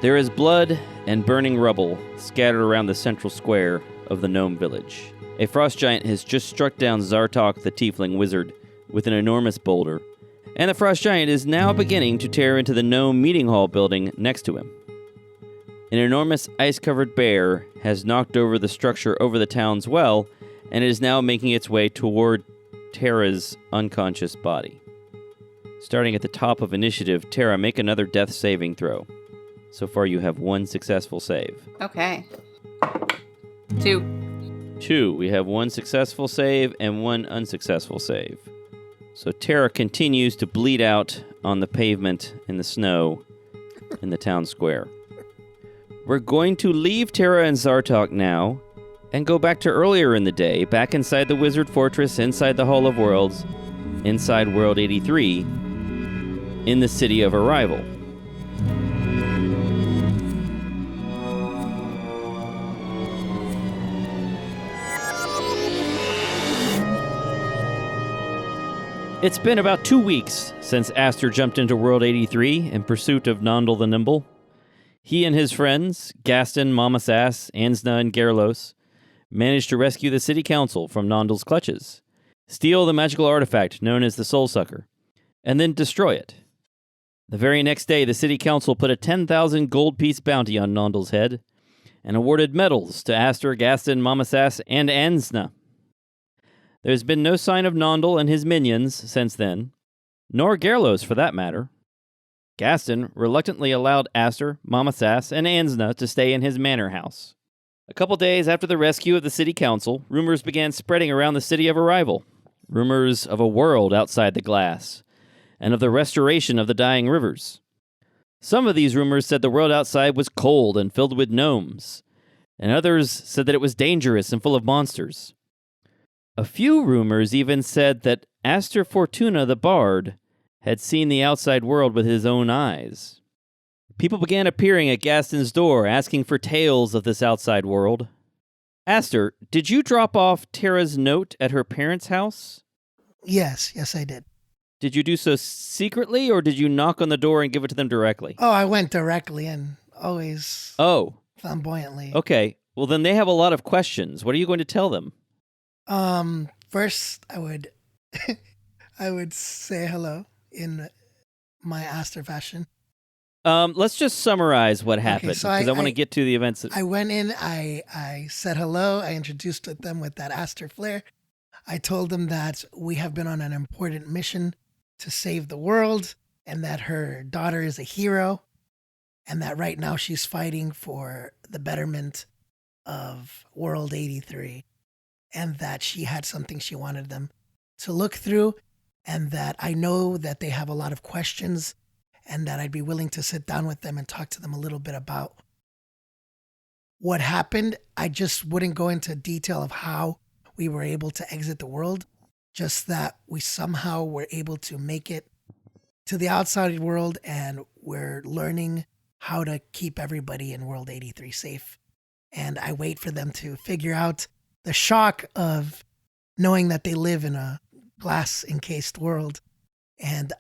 There is blood and burning rubble scattered around the central square of the gnome village. A frost giant has just struck down Zartok the tiefling wizard with an enormous boulder, and the frost giant is now beginning to tear into the gnome meeting hall building next to him. An enormous ice-covered bear has knocked over the structure over the town's well, and it is now making its way toward Terra's unconscious body. Starting at the top of initiative, Terra, make another death saving throw. So far you have one successful save. Okay. 2. 2. We have one successful save and one unsuccessful save. So Terra continues to bleed out on the pavement in the snow in the town square. We're going to leave Terra and Zartok now and go back to earlier in the day, back inside the Wizard Fortress, inside the Hall of Worlds, inside World 83, in the city of Archrival. It's been about 2 weeks since Aster jumped into World 83 in pursuit of Nondal the Nimble. He and his friends, Gaston, Mama Sass, Ansna, and Gerlos, managed to rescue the city council from Nondal's clutches, steal the magical artifact known as the Soul Sucker, and then destroy it. The very next day, the city council put a 10,000 gold piece bounty on Nondal's head and awarded medals to Aster, Gaston, Mama Sass, and Ansna. There's been no sign of Nondal and his minions since then, nor Gerlos for that matter. Gaston reluctantly allowed Aster, Mama Sass, and Ansna to stay in his manor house. A couple days after the rescue of the city council, rumors began spreading around the city of Archrival. Rumors of a world outside the glass, and of the restoration of the dying rivers. Some of these rumors said the world outside was cold and filled with gnomes, and others said that it was dangerous and full of monsters. A few rumors even said that Aster Fortuna the Bard had seen the outside world with his own eyes. People began appearing at Gaston's door, asking for tales of this outside world. Aster, did you drop off Terra's note at her parents' house? Yes, I did. Did you do so secretly, or did you knock on the door and give it to them directly? Oh, I went directly and always flamboyantly. Okay. Well, then they have a lot of questions. What are you going to tell them? First, I would I would say hello in my Aster fashion. Let's just summarize what happened, Okay, so because I want to get to the events. I went in, I said hello, I introduced them with that Aster flair. I told them that we have been on an important mission to save the world, and that her daughter is a hero, and that right now she's fighting for the betterment of World 83, and that she had something she wanted them to look through, and that I know that they have a lot of questions, and that I'd be willing to sit down with them and talk to them a little bit about what happened. I just wouldn't go into detail of how we were able to exit the world, just that we somehow were able to make it to the outside world, and we're learning how to keep everybody in World 83 safe. And I wait for them to figure out the shock of knowing that they live in a glass-encased world. And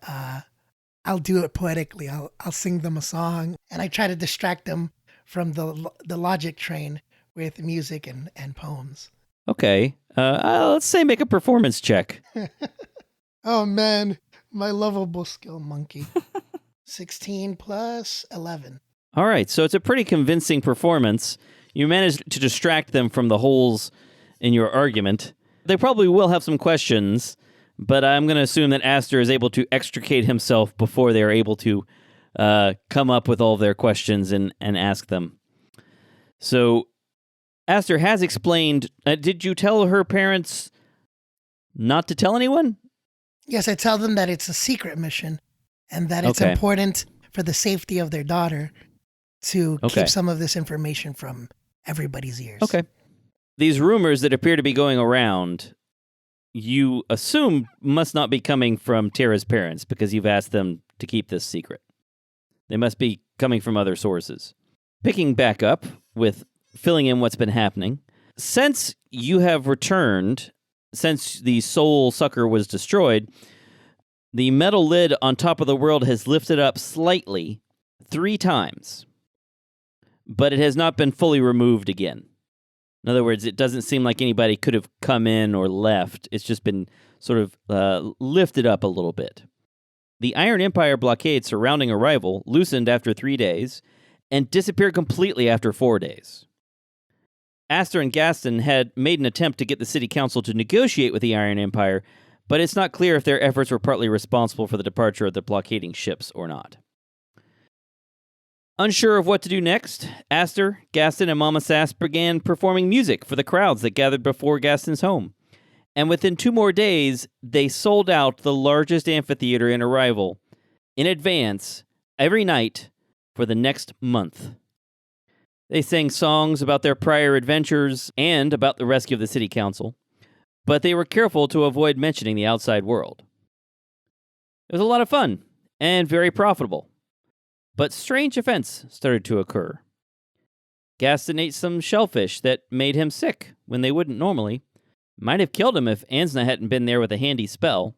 I'll do it poetically. I'll sing them a song, and I try to distract them from the logic train with music and poems. Okay. Let's say make a performance check. Oh, man. My lovable skill monkey. 16 plus 11. All right. So it's a pretty convincing performance. You managed to distract them from the holes in your argument. They probably will have some questions, but I'm going to assume that Aster is able to extricate himself before they are able to come up with all of their questions and ask them. So Aster has explained, did you tell her parents not to tell anyone? Yes, I tell them that it's a secret mission and that it's important for the safety of their daughter to keep some of this information from everybody's ears. Okay. These rumors that appear to be going around, you assume must not be coming from Terra's parents because you've asked them to keep this secret. They must be coming from other sources. Picking back up with filling in what's been happening, since you have returned, since the Soul Sucker was destroyed, The metal lid on top of the world has lifted up slightly 3 times, but it has not been fully removed again. In other words, it doesn't seem like anybody could have come in or left. It's just been sort of lifted up a little bit. The Iron Empire blockade surrounding Archrival loosened after 3 days and disappeared completely after 4 days. Aster and Gaston had made an attempt to get the city council to negotiate with the Iron Empire, but it's not clear if their efforts were partly responsible for the departure of the blockading ships or not. Unsure of what to do next, Aster, Gaston, and Mama Sass began performing music for the crowds that gathered before Gaston's home. And within 2 more days, they sold out the largest amphitheater in Archrival in advance every night for the next month. They sang songs about their prior adventures and about the rescue of the city council, but they were careful to avoid mentioning the outside world. It was a lot of fun and very profitable, but strange events started to occur. Gaston ate some shellfish that made him sick when they wouldn't normally. Might have killed him if Ansna hadn't been there with a handy spell.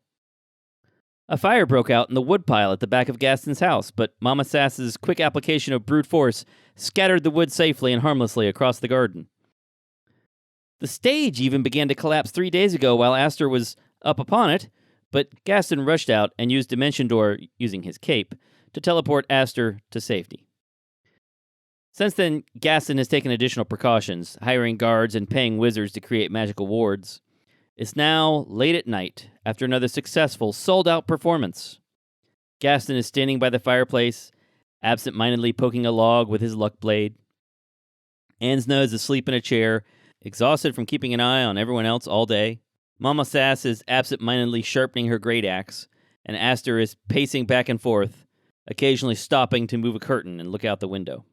A fire broke out in the woodpile at the back of Gaston's house, but Mama Sass's quick application of brute force scattered the wood safely and harmlessly across the garden. The stage even began to collapse 3 days ago while Aster was up upon it, but Gaston rushed out and used Dimension Door, using his cape, to teleport Aster to safety. Since then, Gaston has taken additional precautions, hiring guards and paying wizards to create magical wards. It's now late at night, after another successful, sold-out performance. Gaston is standing by the fireplace, absent-mindedly poking a log with his luck blade. Ansna is asleep in a chair, exhausted from keeping an eye on everyone else all day. Mama Sass is absent-mindedly sharpening her great axe, and Aster is pacing back and forth, occasionally stopping to move a curtain and look out the window.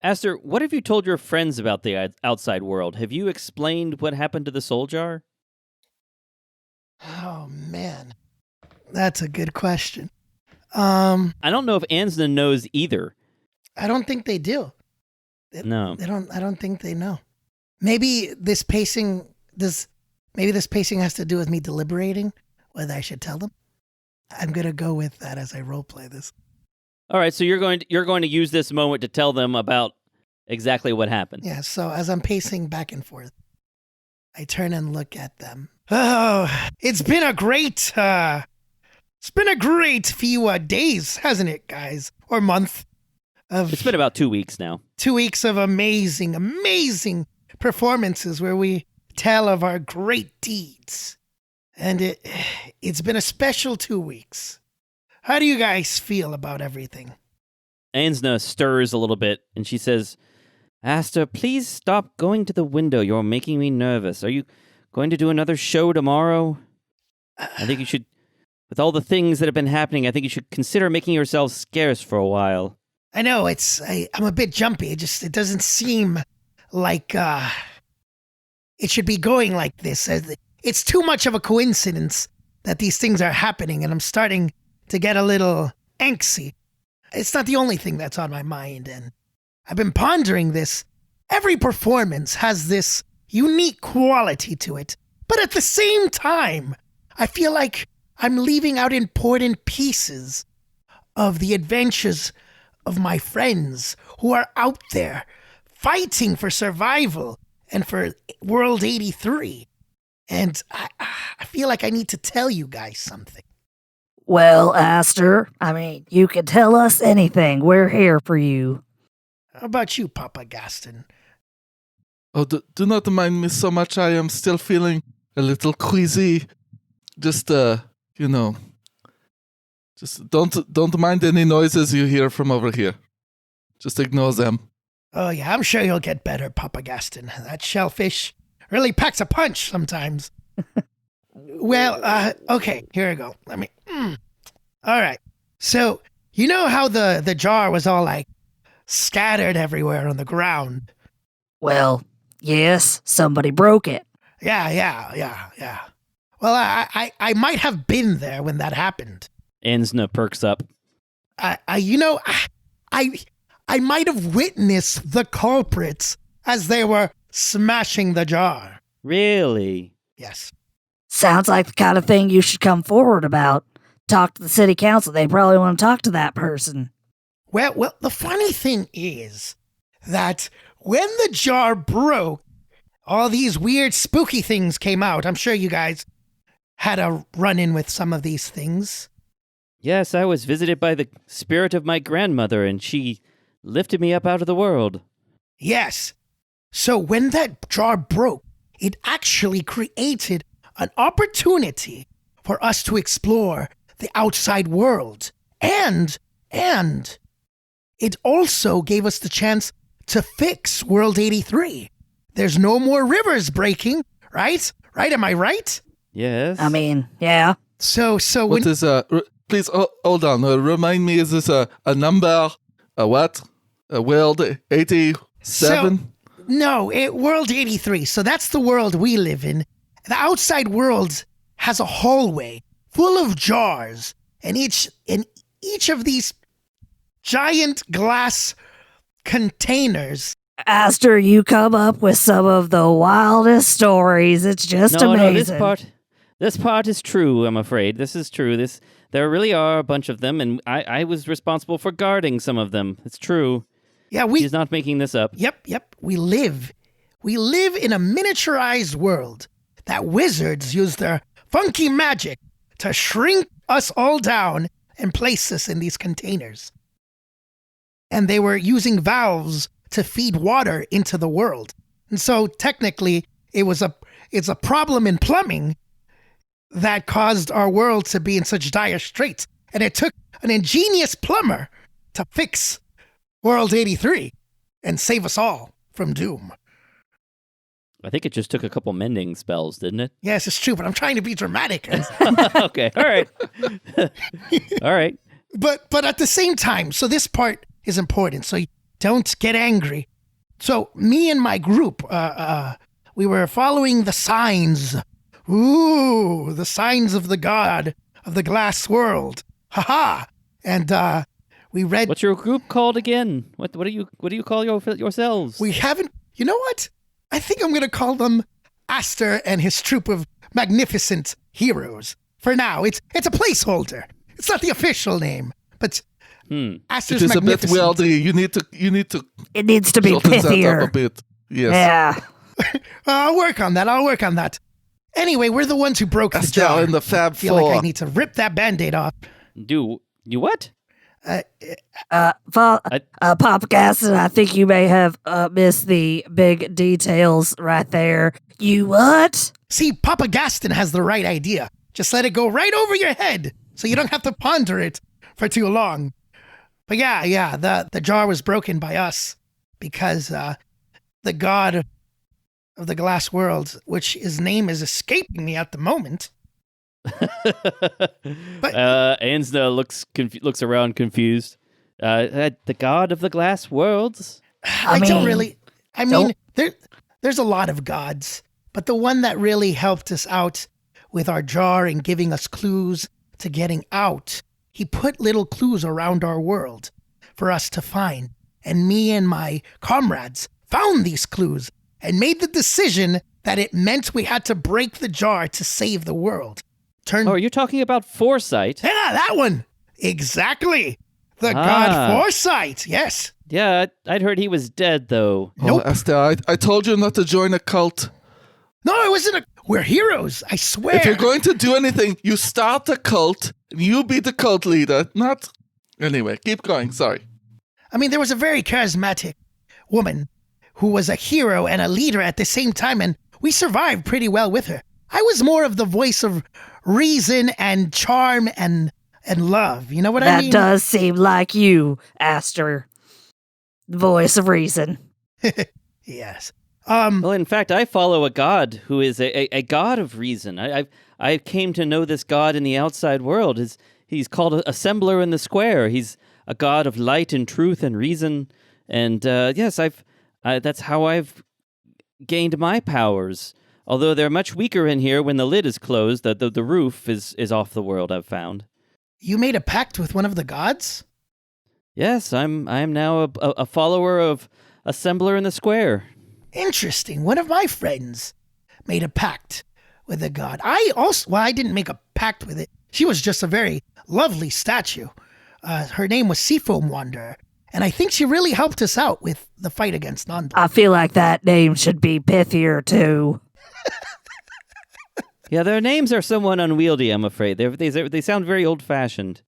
Aster, what have you told your friends about the outside world? Have you explained what happened to the soul jar? Oh, man. That's a good question. I don't know if Ansna knows either. I don't think they do. No. I don't think they know. Maybe this pacing has to do with me deliberating whether I should tell them. I'm going to go with that as I roleplay this. All right, so you're going to use this moment to tell them about exactly what happened. Yeah, so as I'm pacing back and forth, I turn and look at them. Oh, it's been a great few days, hasn't it, guys? Or month. It's been about 2 weeks now. 2 weeks of amazing performances where we tell of our great deeds. And it's been a special 2 weeks. How do you guys feel about everything? Ansna stirs a little bit, and she says, Aster, please stop going to the window. You're making me nervous. Are you going to do another show tomorrow? I think you should, with all the things that have been happening, I think you should consider making yourself scarce for a while. I know, I'm a bit jumpy. It doesn't seem like it should be going like this. It's too much of a coincidence that these things are happening, and I'm starting to get a little angsty. It's not the only thing that's on my mind, and I've been pondering this. Every performance has this unique quality to it, but at the same time, I feel like I'm leaving out important pieces of the adventures of my friends who are out there fighting for survival and for World 83. And I feel like I need to tell you guys something. Well, Aster, you can tell us anything. We're here for you. How about you, Papa Gaston? Oh, do not mind me so much. I am still feeling a little queasy. Just, just don't mind any noises you hear from over here. Just ignore them. Oh, yeah, I'm sure you'll get better, Papa Gaston. That shellfish really packs a punch sometimes. Well, okay, here we go. All right. So, you know how the jar was all, scattered everywhere on the ground? Well, yes, somebody broke it. Yeah. Well, I might have been there when that happened. Ansna perks up. I might have witnessed the culprits as they were smashing the jar. Really? Yes. Sounds like the kind of thing you should come forward about. Talk to the city council. They probably want to talk to that person. Well, the funny thing is that when the jar broke, all these weird, spooky things came out. I'm sure you guys had a run-in with some of these things. Yes, I was visited by the spirit of my grandmother, and she lifted me up out of the world. Yes. So when that jar broke, it actually created an opportunity for us to explore the outside world. And it also gave us the chance to fix World 83. There's no more rivers breaking, right? Right? Am I right? Yes. I mean, yeah. So What is please hold on. Remind me, is this a number? A what? A world 87? No, World 83. So that's the world we live in. The outside world has a hallway full of jars, and each of these giant glass containers. Aster, you come up with some of the wildest stories. It's just amazing. No, this part is true, I'm afraid. This is true. There really are a bunch of them, and I was responsible for guarding some of them. It's true. Yeah, He's not making this up. Yep. We live in a miniaturized world that wizards use their funky magic to shrink us all down and place us in these containers. And they were using valves to feed water into the world. And so technically it's a problem in plumbing that caused our world to be in such dire straits. And it took an ingenious plumber to fix World 83 and save us all from doom. I think it just took a couple mending spells, didn't it? Yes, it's true, but I'm trying to be dramatic. Okay, all right. All right. But at the same time, so this part is important, so don't get angry. So me and my group, we were following the signs. Ooh, the signs of the god of the glass world. Ha! And we read. What's your group called again? What do you call yourselves? We haven't. You know what? I think I'm gonna call them Aster and his troop of magnificent heroes. For now, it's a placeholder. It's not the official name, but Aster's It is a bit magnificent. wieldy. You need to. It needs to be shorten that up pithier. a bit. Yes. Yeah. I'll work on that. Anyway, we're the ones who broke the Aster jar. in the Fab I feel like I Four. need to rip that Band-Aid off. Do you what? Papa Gaston, I think you may have missed the big details right there. You what? See, Papa Gaston has the right idea. Just let it go right over your head so you don't have to ponder it for too long. But yeah, the jar was broken by us because the god of the glass world, which his name is escaping me at the moment. Ansna looks around confused. The god of the glass worlds? I don't really. I mean, there's a lot of gods, but the one that really helped us out with our jar and giving us clues to getting out, he put little clues around our world for us to find. And me and my comrades found these clues and made the decision that it meant we had to break the jar to save the world. Oh, you're talking about foresight? Yeah, that one. Exactly. The god Foresight. Yes. Yeah, I'd heard he was dead, though. Nope. Oh, Aster, I told you not to join a cult. No, it wasn't we're heroes, I swear. If you're going to do anything, you start a cult, and you be the cult leader, not... Anyway, keep going, sorry. I mean, there was a very charismatic woman who was a hero and a leader at the same time, and we survived pretty well with her. I was more of the voice of reason and charm and love. You know what I mean? That does seem like you, Aster. The voice of reason. Yes. Well, in fact, I follow a god who is a god of reason. I came to know this god in the outside world. He's called Assembler in the Square. He's a god of light and truth and reason. And yes, that's how I've gained my powers. Although they're much weaker in here when the lid is closed, the roof is off the world, I've found. You made a pact with one of the gods? Yes, I'm now a follower of Assembler in the Square. Interesting. One of my friends made a pact with the god. I didn't make a pact with it. She was just a very lovely statue. Her name was Seafoam Wanderer, and I think she really helped us out with the fight against Nandal. I feel like that name should be pithier, too. Yeah, their names are somewhat unwieldy, I'm afraid. They sound very old-fashioned.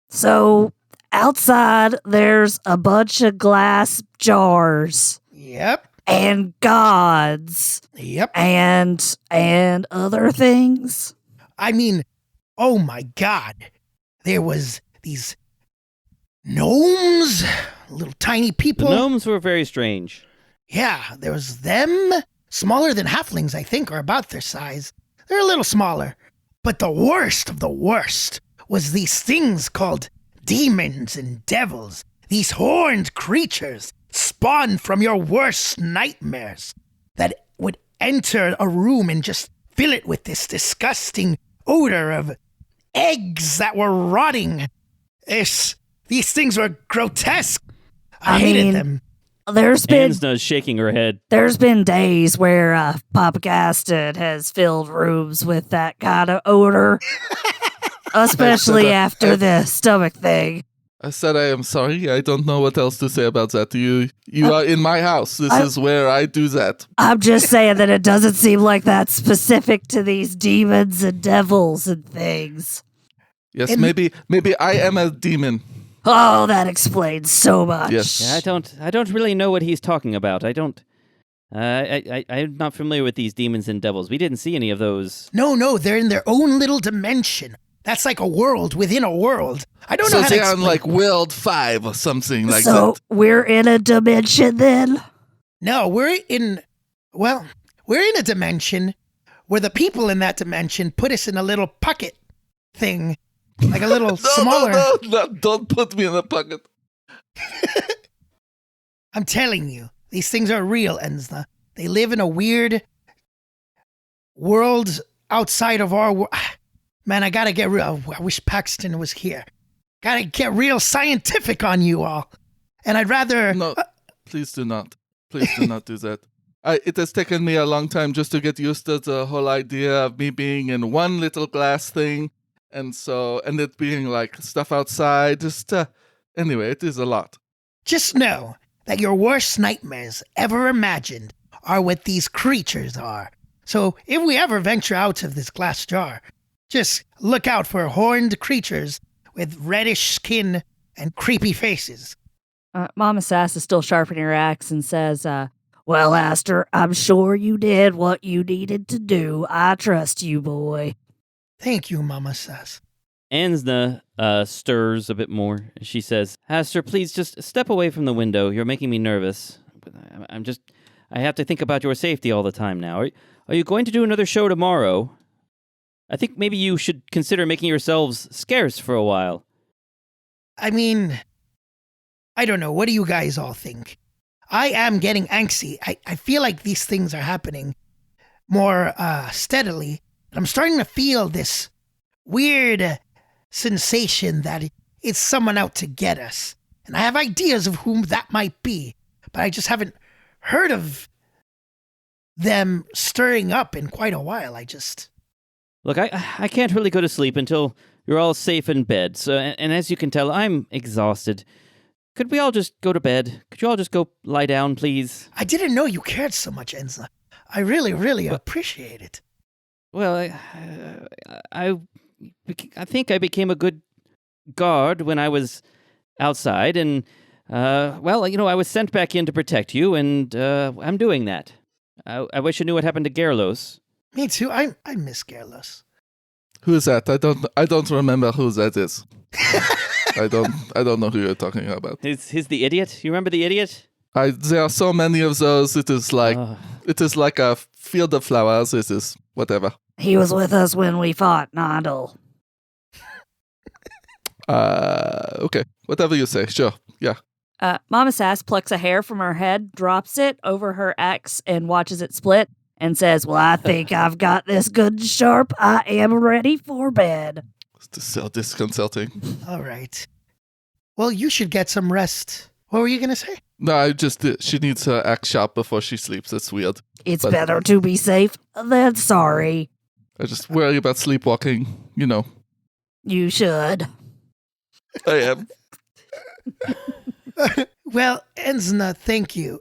So, outside, there's a bunch of glass jars. Yep. And gods. Yep. And other things. I mean, oh my God. There was these gnomes, little tiny people. The gnomes were very strange. Yeah, there was them, smaller than halflings, I think, or about their size. They're a little smaller. But the worst of the worst was these things called demons and devils. These horned creatures spawned from your worst nightmares that would enter a room and just fill it with this disgusting odor of eggs that were rotting. These things were grotesque. I hated them. There's been Ansna's shaking her head. There's been days where Papa Gaston has filled rooms with that kind of odor, especially after the stomach thing. I said I am sorry. I don't know what else to say about that. You are in my house. This is where I do that. I'm just saying that it doesn't seem like that's specific to these demons and devils and things. Yes, maybe I am a demon. Oh, that explains so much. Yes. Yeah, I don't really know what he's talking about. I'm not familiar with these demons and devils. We didn't see any of those. No, they're in their own little dimension. That's like a world within a world. I don't know how to So they're explain. on like World 5 or something like So that. we're in a dimension then? No, we're in a dimension where the people in that dimension put us in a little pocket thing. Like a little smaller. No, don't put me in a pocket. I'm telling you, these things are real, Enzna. They live in a weird world outside of our world. Man, I gotta get real. I wish Paxton was here. Gotta get real scientific on you all. And I'd rather... No, please do not. Please do not do that. It has taken me a long time just to get used to the whole idea of me being in one little glass thing. And it being like stuff outside. Anyway, it is a lot. Just know that your worst nightmares ever imagined are what these creatures are. So if we ever venture out of this glass jar, just look out for horned creatures with reddish skin and creepy faces. Mama Sass is still sharpening her axe and says, well, Aster, I'm sure you did what you needed to do. I trust you, boy. Thank you, Mama Sass. Ansna stirs a bit more. She says, Aster, please just step away from the window. You're making me nervous. I have to think about your safety all the time now. Are you going to do another show tomorrow? I think maybe you should consider making yourselves scarce for a while. I mean, I don't know. What do you guys all think? I am getting angsty. I feel like these things are happening more steadily. I'm starting to feel this weird sensation that it's someone out to get us. And I have ideas of whom that might be, but I just haven't heard of them stirring up in quite a while. Look, I can't really go to sleep until you're all safe in bed. So, and as you can tell, I'm exhausted. Could we all just go to bed? Could you all just go lie down, please? I didn't know you cared so much, Enzla. I really, really appreciate it. Well, I think I became a good guard when I was outside, and, I was sent back in to protect you, and I'm doing that. I wish I knew what happened to Gerlos. Me too. I miss Gerlos. Who is that? I don't remember who that is. I don't know who you're talking about. He's the idiot? You remember the idiot? There are so many of those. It is like a field of flowers. It is whatever. He was with us when we fought Nandal. Okay. Whatever you say. Sure. Yeah. Mama Sass plucks a hair from her head, drops it over her axe, and watches it split, and says, well, I think I've got this good and sharp. I am ready for bed. This is so disconcerting. All right. Well, you should get some rest. What were you going to say? No, she needs her axe sharp before she sleeps. It's weird. It's better to be safe than sorry. I just worry about sleepwalking. You know, You should. I am. Well, Enzna, thank you.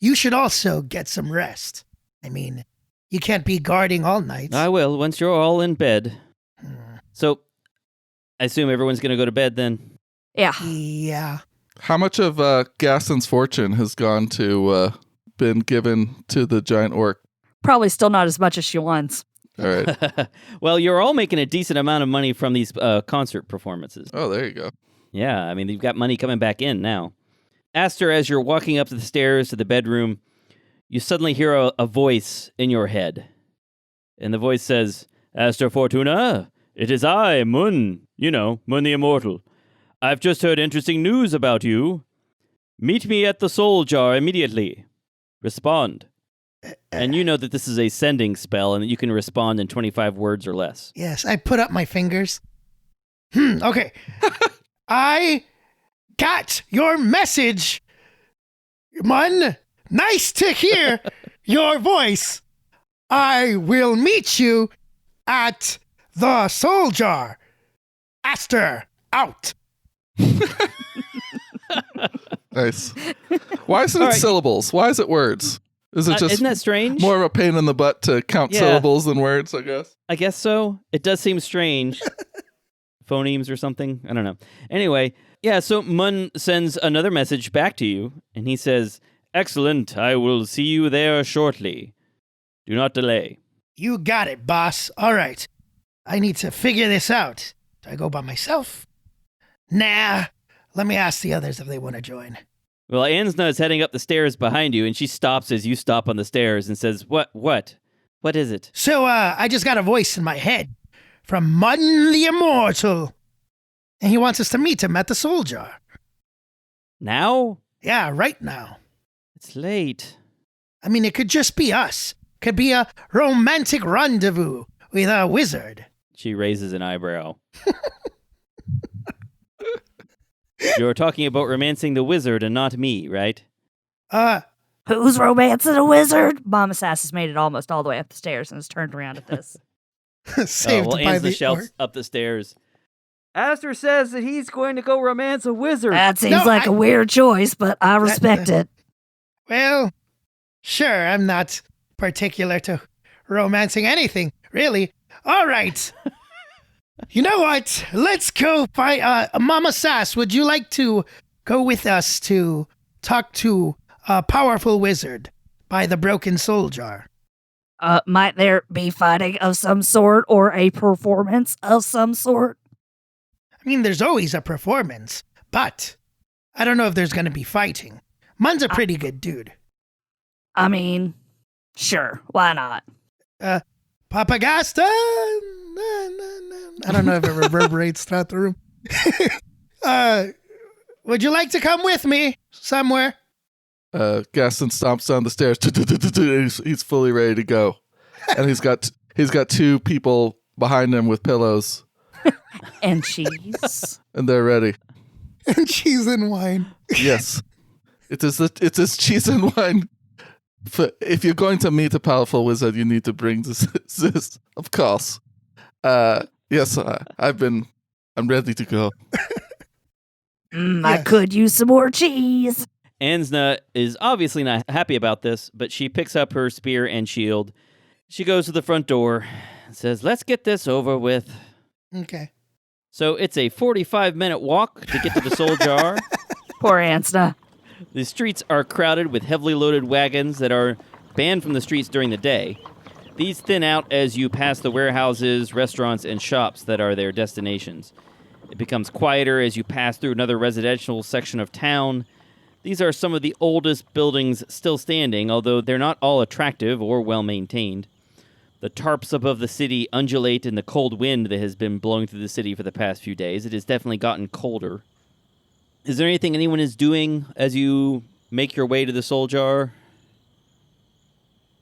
You should also get some rest. I mean, you can't be guarding all night. I will, once you're all in bed. So, I assume everyone's going to go to bed then? Yeah. Yeah. How much of Gaston's fortune has been given to the giant orc? Probably still not as much as she wants. All right. Well, you're all making a decent amount of money from these concert performances. Oh, there you go. Yeah, I mean, you've got money coming back in now. Aster, as you're walking up the stairs to the bedroom, you suddenly hear a voice in your head. And the voice says, Aster Fortuna, it is I, Mun. You know, Mun the Immortal. I've just heard interesting news about you. Meet me at the Soul Jar immediately. Respond. And you know that this is a sending spell and that you can respond in 25 words or less. Yes, I put up my fingers. Okay. I got your message, Mun. Nice to hear your voice. I will meet you at the Soul Jar. Aster, out. Nice. Why isn't it All right. syllables? Why is it words? Is it just Isn't that strange? more of a pain in the butt to count Yeah. syllables than words, I guess? I guess so. It does seem strange. Phonemes or something. I don't know. Anyway, yeah, so Mun sends another message back to you, and he says, Excellent, I will see you there shortly. Do not delay. You got it, boss. All right. I need to figure this out. Do I go by myself? Nah. Let me ask the others if they want to join. Well, Ansna is heading up the stairs behind you, and she stops as you stop on the stairs and says, What? What is it? So, I just got a voice in my head from Mun the Immortal. And he wants us to meet him at the Soul Jar. Now? Yeah, right now. It's late. I mean, it could just be us. Could be a romantic rendezvous with a wizard. She raises an eyebrow. You're talking about romancing the wizard and not me, right? Who's romancing a wizard? Mama Sass has made it almost all the way up the stairs and has turned around at this. Saved by Ansna the shouts orc. up the stairs. Aster says that he's going to go romance a wizard. That seems No, like a weird choice, but I respect it. Well, sure, I'm not particular to romancing anything, really. All right. You know what? Let's go find... Mama Sass, would you like to go with us to talk to a powerful wizard by the Broken Soul Jar? Might there be fighting of some sort or a performance of some sort? I mean, there's always a performance, but I don't know if there's going to be fighting. Mun's a pretty good dude. I mean, sure, why not? Papa Gaston! I don't know if it reverberates throughout the room. Would you like to come with me somewhere? Gaston stomps down the stairs. He's fully ready to go. And he's got two people behind him with pillows. And cheese. And they're ready. And cheese and wine. Yes. It is cheese and wine. If you're going to meet a powerful wizard, you need to bring this of course. Yes, I'm ready to go. I could use some more cheese. Ansna is obviously not happy about this, but she picks up her spear and shield. She goes to the front door and says, Let's get this over with. Okay. So it's a 45-minute walk to get to the Soul Jar. Poor Ansna. The streets are crowded with heavily loaded wagons that are banned from the streets during the day. These thin out as you pass the warehouses, restaurants, and shops that are their destinations. It becomes quieter as you pass through another residential section of town. These are some of the oldest buildings still standing, although they're not all attractive or well-maintained. The tarps above the city undulate in the cold wind that has been blowing through the city for the past few days. It has definitely gotten colder. Is there anything anyone is doing as you make your way to the Soul Jar?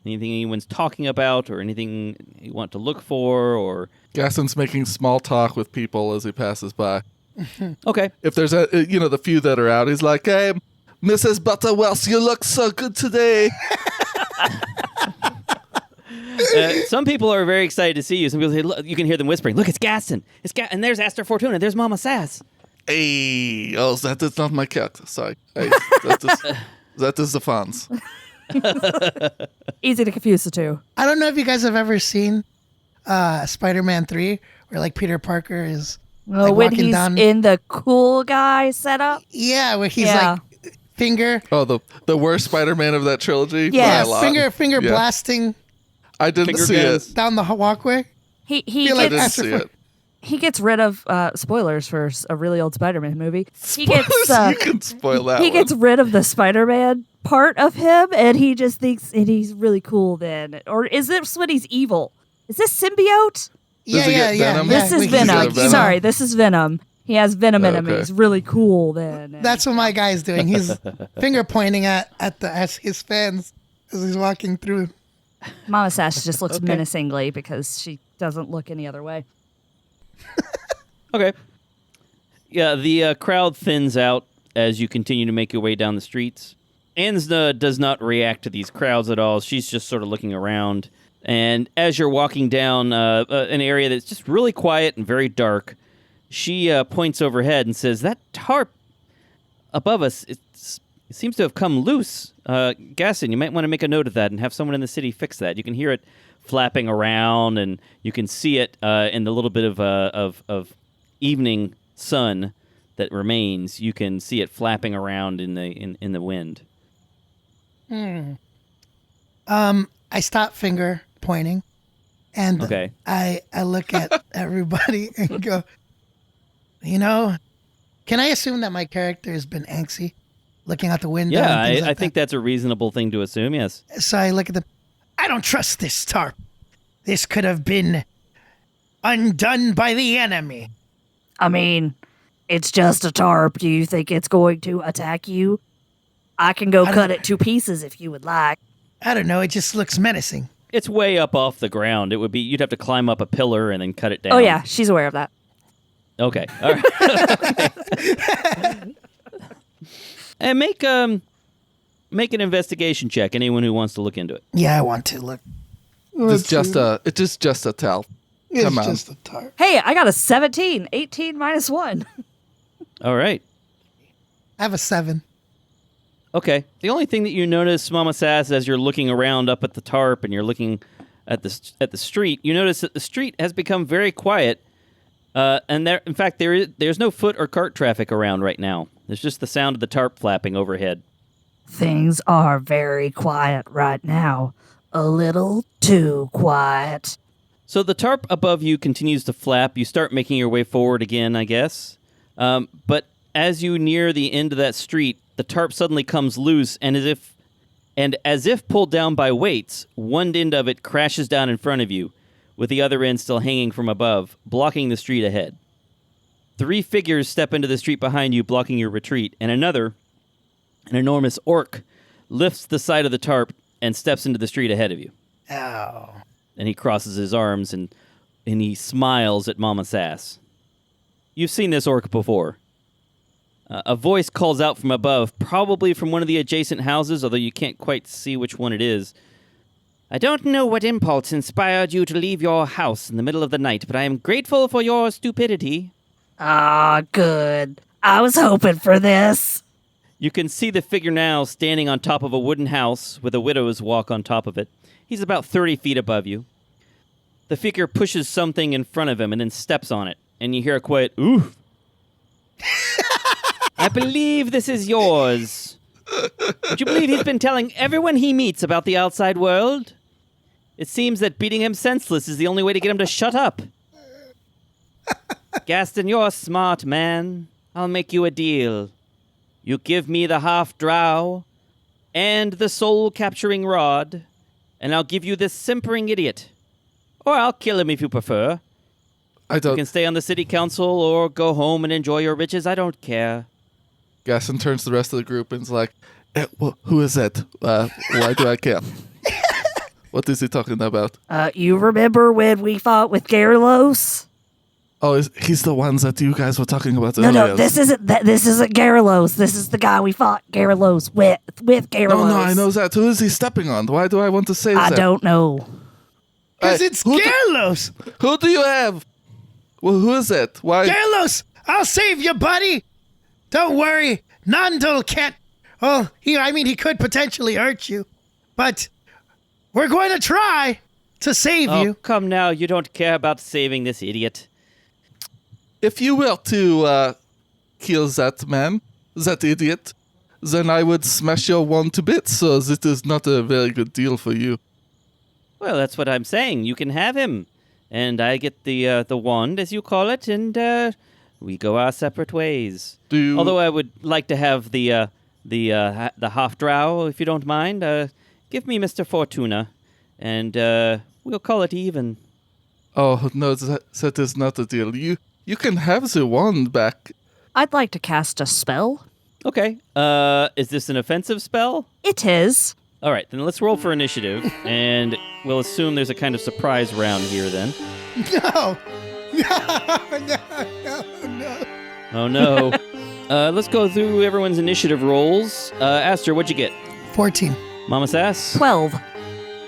Anything anyone's talking about or anything you want to look for or... Gaston's making small talk with people as he passes by. Okay. If there's the few that are out, he's like, Hey, Mrs. Butterwells, you look so good today. Some people are very excited to see you. Some people say, look, you can hear them whispering, look, it's Gaston. And there's Aster Fortuna. There's Mama Sass. Hey, that is not my cat. Sorry. Hey, that is the Fonz. Easy to confuse the two. I don't know if you guys have ever seen Spider-Man 3, where like Peter Parker is When walking he's down. in the cool guy setup. Yeah, where he's like finger. Oh, the worst Spider-Man of that trilogy? Yeah, By a lot. Finger Yeah. blasting I didn't Finger see guns. it. down the walkway. He Feel I like gets, didn't see it. he gets rid of spoilers for a really old Spider-Man movie. He gets You can spoil that he one. gets rid of the Spider-Man part of him, and he just thinks and he's really cool then. Or is this when he's evil? Is this symbiote? Yeah, he yeah, get yeah. Venom? yeah. This is He's Venom. like, Venom. Sorry, this is Venom. He has Venom in him. Okay. He's really cool then. That's what my guy's doing. He's finger pointing at his fans as he's walking through. Mama Sash just looks Okay. menacingly because she doesn't look any other way. Okay. Yeah, the crowd thins out as you continue to make your way down the streets. Ansna does not react to these crowds at all. She's just sort of looking around. And as you're walking down an area that's just really quiet and very dark, she points overhead and says, that tarp above us, it seems to have come loose. Gaston, you might want to make a note of that and have someone in the city fix that. You can hear it flapping around, and you can see it in the little bit of evening sun that remains. You can see it flapping around in the wind. I stop finger pointing, and Okay. I look at everybody and go, can I assume that my character has been angsty, looking out the window? Yeah, and things I like think that's a reasonable thing to assume, yes. that? So I look at them. I don't trust this tarp. This could have been undone by the enemy. I mean, it's just a tarp. Do you think it's going to attack you? I can go cut it to pieces if you would like. I don't know. It just looks menacing. It's way up off the ground. You'd have to climb up a pillar and then cut it down. Oh, yeah, she's aware of that. Okay. All right. And make an investigation check. Anyone who wants to look into it. Yeah, I want to look. It's just a tell. It's Come on. just a tarp. Hey, I got a 17. 18 minus 1. All right. I have a 7. Okay. The only thing that you notice, Mama Sass, as you're looking around up at the tarp and you're looking at the street, you notice that the street has become very quiet. And in fact, there's no foot or cart traffic around right now. There's just the sound of the tarp flapping overhead. Things are very quiet right now. A little too quiet. So the tarp above you continues to flap. You start making your way forward again, I guess. But as you near the end of that street, the tarp suddenly comes loose, and as if pulled down by weights, one end of it crashes down in front of you, with the other end still hanging from above, blocking the street ahead. 3 figures step into the street behind you, blocking your retreat, and another, an enormous orc, lifts the side of the tarp and steps into the street ahead of you. Oh. And he crosses his arms and he smiles at Mama Sass. You've seen this orc before. A voice calls out from above, probably from one of the adjacent houses, although you can't quite see which one it is. I don't know what impulse inspired you to leave your house in the middle of the night, but I am grateful for your stupidity. Ah, good. I was hoping for this. You can see the figure now standing on top of a wooden house with a widow's walk on top of it. He's about 30 feet above you. The figure pushes something in front of him and then steps on it, and you hear a quiet, ooh. I believe this is yours. Would you believe he's been telling everyone he meets about the outside world? It seems that beating him senseless is the only way to get him to shut up. Gaston, you're a smart man. I'll make you a deal. You give me the half-drow and the soul-capturing rod, and I'll give you this simpering idiot. Or I'll kill him if you prefer. I You don't. can stay on the city council or go home and enjoy your riches. I don't care. Gaston turns to the rest of the group and is like, who is that? Why do I care? What is he talking about? You remember when we fought with Garlos? Oh, he's the ones that you guys were talking about No, earlier. no, this isn't Garlos. This is the guy we fought Garlos with Garlos. No, I know that. Who is he stepping on? Why do I want to say I that? don't know. Because it's Garlos. Who do you have? Well, who is it? Why? Garlos, I'll save you, buddy. Don't worry. Nandel can't. Oh, he could potentially hurt you. But we're going to try to save Oh, you. come now. You don't care about saving this idiot. If you were to kill that man, that idiot, then I would smash your wand to bits, so it is not a very good deal for you. Well, that's what I'm saying. You can have him. And I get the wand, as you call it, and we go our separate ways. Although I would like to have the half drow, if you don't mind. Give me Mr. Fortuna, and we'll call it even. Oh, no, that is not a deal. You can have the wand back. I'd like to cast a spell. Okay. Is this an offensive spell? It is. All right, then let's roll for initiative, and we'll assume there's a kind of surprise round here then. No. Oh, no. Let's go through everyone's initiative rolls. Aster, what'd you get? 14. Mama Sass? 12.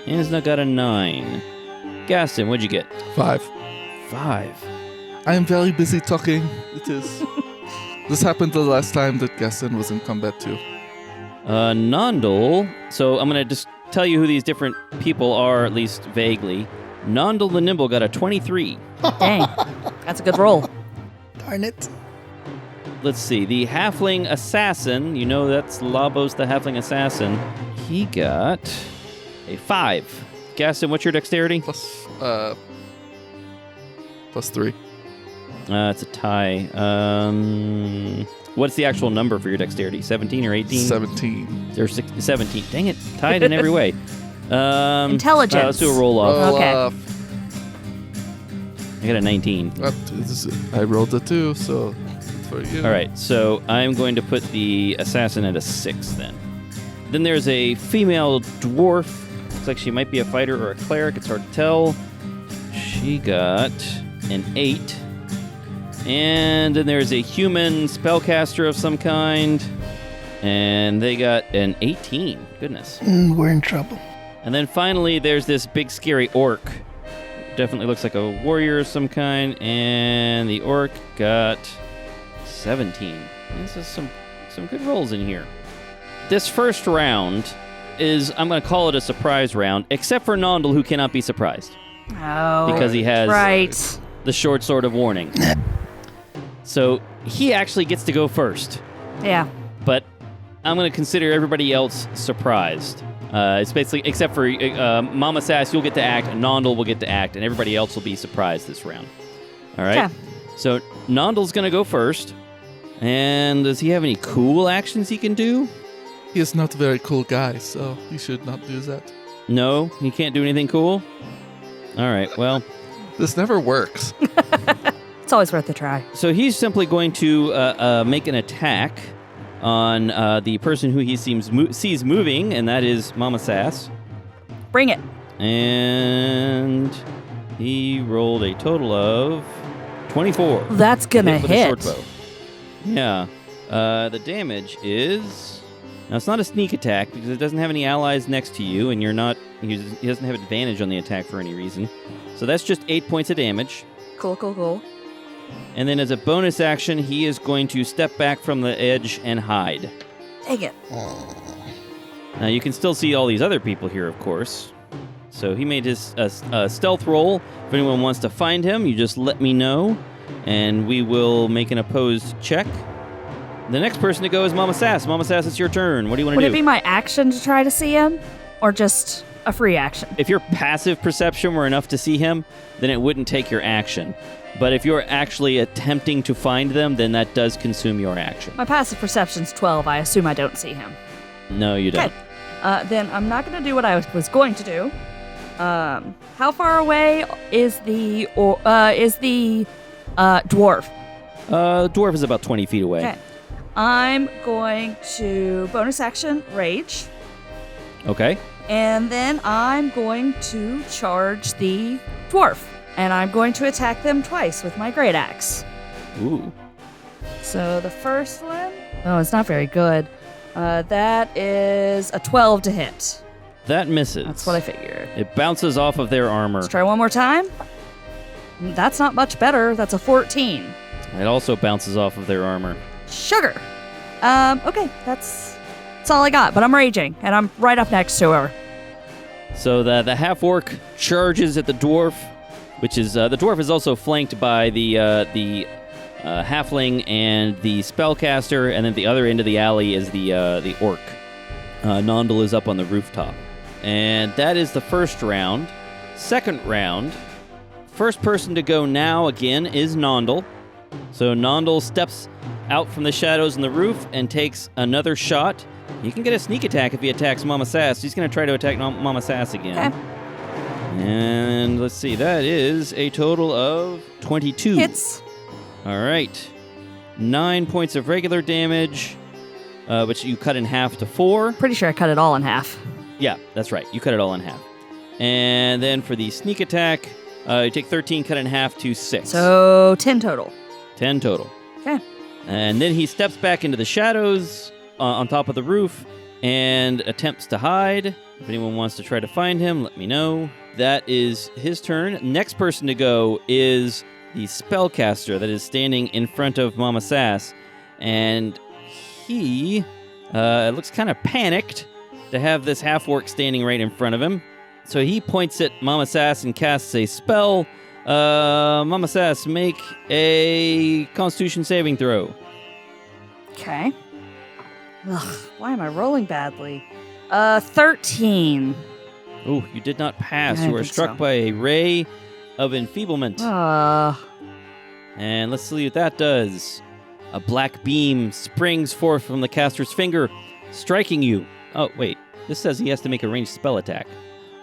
Ansna got a 9. Gaston, what'd you get? 5. 5. I am very busy talking. It is. This happened the last time that Gaston was in combat too. Nondel. So I'm going to just tell you who these different people are, at least vaguely. Nondel the Nimble got a 23. Dang. That's a good roll. Darn it. Let's see. The Halfling Assassin, you know that's Labos the Halfling Assassin. He got a 5. Gaston, what's your dexterity? Plus 3. It's a tie. What's the actual number for your dexterity? 17 or 18? 17. Or 17. Dang it. Tied in every way. Intelligence. Let's do a roll off. Well, Okay. I got a 19. I rolled a 2, so it's for you. All right, so I'm going to put the assassin at a 6 then. Then there's a female dwarf. Looks like she might be a fighter or a cleric. It's hard to tell. She got an 8. And then there's a human spellcaster of some kind. And they got an 18. Goodness. We're in trouble. And then finally, there's this big scary orc. Definitely looks like a warrior of some kind. And the orc got 17. This is some good rolls in here. This first round is, I'm going to call it a surprise round, except for Nondel, who cannot be surprised. Oh. Because he has Right. the short sword of warning. So he actually gets to go first. Yeah. But I'm going to consider everybody else surprised. It's basically, except for Mama Sass, you'll get to act, Nondel will get to act, and everybody else will be surprised this round. All right? Okay. So Nondel's going to go first. And does he have any cool actions he can do? He is not a very cool guy, so he should not do that. No? He can't do anything cool? All right, well. This never works. It's always worth a try. So he's simply going to make an attack on the person who he sees moving, and that is Mama Sass. Bring it. And he rolled a total of 24. That's gonna with a hit. short bow. Yeah. The damage is... Now, it's not a sneak attack because it doesn't have any allies next to you, and he doesn't have advantage on the attack for any reason. So that's just 8 points of damage. Cool. And then as a bonus action, he is going to step back from the edge and hide. Dang it. Now, you can still see all these other people here, of course. So he made his stealth roll. If anyone wants to find him, you just let me know, and we will make an opposed check. The next person to go is Mama Sass. Mama Sass, it's your turn. What do you want to do? Would it be my action to try to see him? Or just a free action? If your passive perception were enough to see him, then it wouldn't take your action. But if you're actually attempting to find them, then that does consume your action. My passive perception's 12. I assume I don't see him. No, you don't. Okay. Then I'm not going to do what I was going to do. How far away is the dwarf? The dwarf is about 20 feet away. Okay. I'm going to bonus action rage, Okay. and then I'm going to charge the dwarf, and I'm going to attack them twice with my great axe. Ooh. So the first one, oh, it's not very good. That is a 12 to hit. That misses. That's what I figured. It bounces off of their armor. Let's try one more time. That's not much better. That's a 14. It also bounces off of their armor. Sugar. Okay, that's all I got. But I'm raging, and I'm right up next to her. So the half-orc charges at the dwarf, which is the dwarf is also flanked by the halfling and the spellcaster, and then at the other end of the alley is the orc. Nondal is up on the rooftop. And that is the first round. Second round, first person to go now again is Nondal. So Nondal steps out from the shadows on the roof and takes another shot. He can get a sneak attack if he attacks Mama Sass. He's going to try to attack Mama Sass again. Okay. And let's see, that is a total of 22. Hits. All right. 9 points of regular damage, which you cut in half to 4. Pretty sure I cut it all in half. Yeah, that's right. You cut it all in half. And then for the sneak attack, you take 13, cut in half to 6. So 10 total. 10 total. Okay. And then he steps back into the shadows on top of the roof and attempts to hide. If anyone wants to try to find him, let me know. That is his turn. Next person to go is the spellcaster that is standing in front of Mama Sass. And he looks kind of panicked to have this half-orc standing right in front of him. So he points at Mama Sass and casts a spell. Mama Sass, make a Constitution saving throw. Okay. Ugh, why am I rolling badly? 13. Oh, you did not pass. I You were think struck so. by a ray of enfeeblement. And let's see what that does. A black beam springs forth from the caster's finger, striking you. Oh, wait. This says he has to make a ranged spell attack.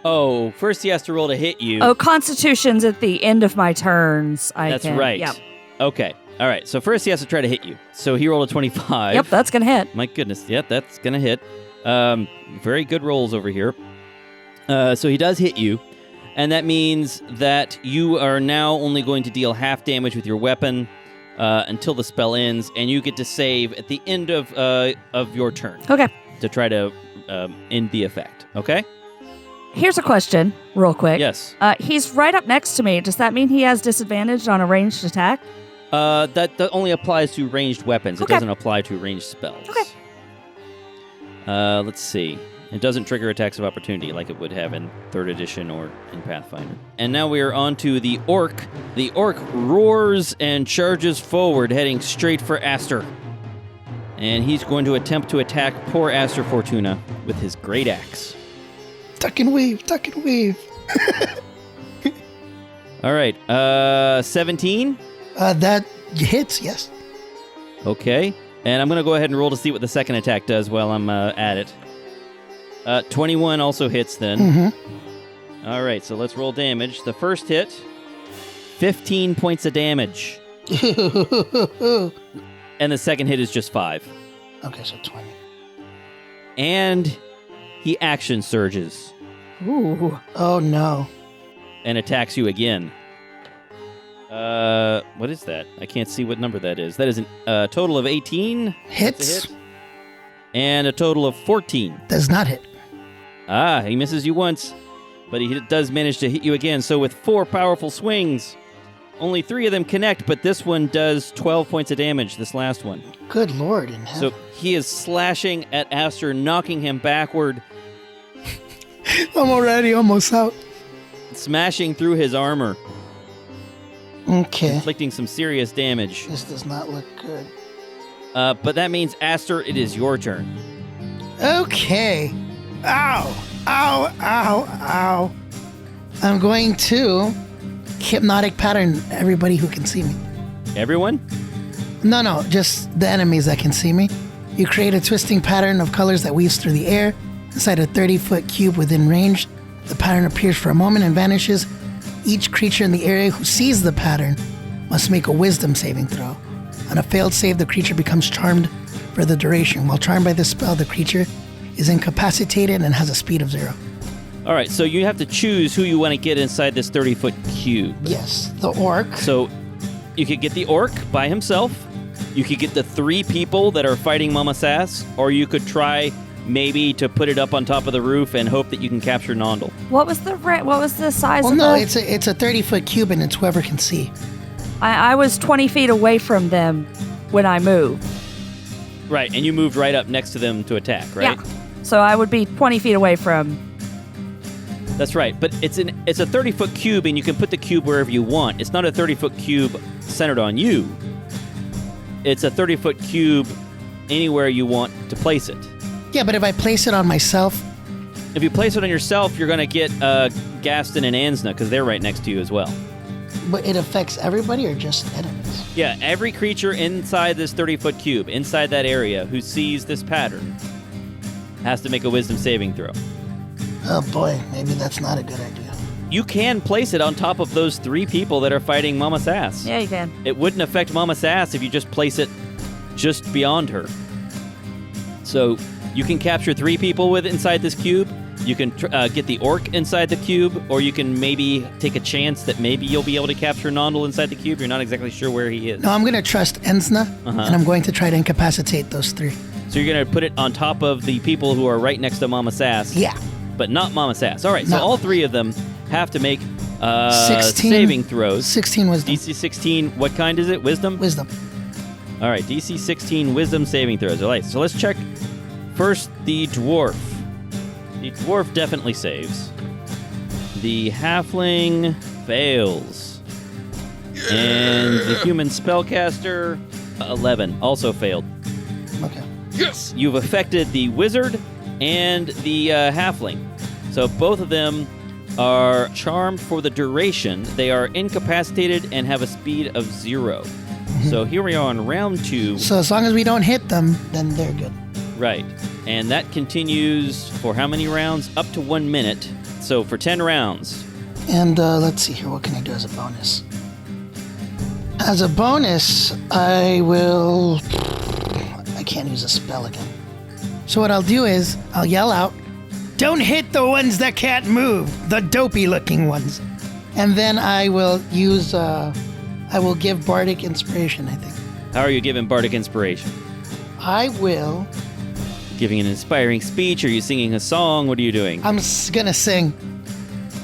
Oh, first he has to roll to hit you. Oh, Constitution's at the end of my turns. That's right. Yep. Okay. All right. So first he has to try to hit you. So he rolled a 25. Yep, that's going to hit. My goodness. Yep, that's going to hit. Very good rolls over here. So he does hit you. And that means that you are now only going to deal half damage with your weapon until the spell ends. And you get to save at the end of your turn. Okay. To try to end the effect. Okay? Here's a question, real quick. Yes. He's right up next to me. Does that mean he has disadvantage on a ranged attack? That only applies to ranged weapons. Okay. It doesn't apply to ranged spells. Okay. Let's see. It doesn't trigger attacks of opportunity like it would have in 3rd edition or in Pathfinder. And now we are on to the orc. The orc roars and charges forward, heading straight for Aster. And he's going to attempt to attack poor Aster Fortuna with his great axe. Duck and weave, duck and weave. All right. 17. That hits, yes. Okay. And I'm going to go ahead and roll to see what the second attack does while I'm at it. 21 also hits then. Mm-hmm. All right, so let's roll damage. The first hit, 15 points of damage. And the second hit is just 5. Okay, so 20. And he action surges Ooh. Oh, no. and attacks you again. What is that? I can't see what number that is. That is a total of 18. Hits. That's a hit. And a total of 14. Does not hit. Ah, he misses you once, but he does manage to hit you again. So with 4 powerful swings, only 3 of them connect, but this one does 12 points of damage, this last one. Good Lord in heaven. So he is slashing at Aster, knocking him backward, I'm already almost out. smashing through his armor, Okay. inflicting some serious damage. This does not look good. But that means, Aster, it is your turn. Okay. Ow. Ow, ow, ow. I'm going to hypnotic pattern everybody who can see me. Everyone? No, just the enemies that can see me. You create a twisting pattern of colors that weaves through the air inside a 30-foot cube within range. The pattern appears for a moment and vanishes. Each creature in the area who sees the pattern must make a wisdom saving throw. On a failed save, the creature becomes charmed for the duration. While charmed by this spell, the creature is incapacitated and has a speed of 0. All right, so you have to choose who you want to get inside this 30-foot cube. Yes, the orc. So you could get the orc by himself, you could get the 3 people that are fighting Mama Sass, or you could try maybe to put it up on top of the roof and hope that you can capture Nondel. What was the size Well, of no, the... it's a 30-foot cube, and it's whoever can see. I was 20 feet away from them when I moved. Right, and you moved right up next to them to attack, right? Yeah. So I would be 20 feet away from... That's right, but it's a 30-foot cube, and you can put the cube wherever you want. It's not a 30-foot cube centered on you. It's a 30-foot cube anywhere you want to place it. Yeah, but if I place it on myself, If you place it on yourself, you're going to get Gaston and Ansna, because they're right next to you as well. but it affects everybody or just enemies? Yeah, every creature inside this 30-foot cube, inside that area, who sees this pattern, has to make a wisdom saving throw. Oh boy, maybe that's not a good idea. You can place it on top of those 3 people that are fighting Mama Sass. Yeah, you can. It wouldn't affect Mama Sass if you just place it just beyond her. So you can capture 3 people with inside this cube. You can get the orc inside the cube, or you can maybe take a chance that maybe you'll be able to capture Nondel inside the cube. You're not exactly sure where he is. No, I'm going to trust Ensna, and I'm going to try to incapacitate those 3. So you're going to put it on top of the people who are right next to Mama Sass. Yeah. But not Mama Sass. All right, so No. all 3 of them have to make 16 saving throws. 16 wisdom. DC 16, what kind is it? Wisdom? Wisdom. All right, DC 16 wisdom saving throws. All right, so let's check first the dwarf. The dwarf definitely saves. The halfling fails. And the human spellcaster, 11, also failed. Okay. Yes! You've affected the wizard and the halfling. So both of them are charmed for the duration. They are incapacitated and have a speed of 0. So here we are on round 2. So as long as we don't hit them, then they're good. Right. And that continues for how many rounds? Up to 1 minute. So for 10 rounds. And let's see here. What can I do as a bonus? As a bonus, I can't use a spell again. So what I'll do is I'll yell out, "Don't hit the ones that can't move, the dopey-looking ones." And then I will use, I will give Bardic Inspiration, I think. How are you giving Bardic Inspiration? I will, Giving an inspiring speech? Are you singing a song? What are you doing? I'm gonna sing.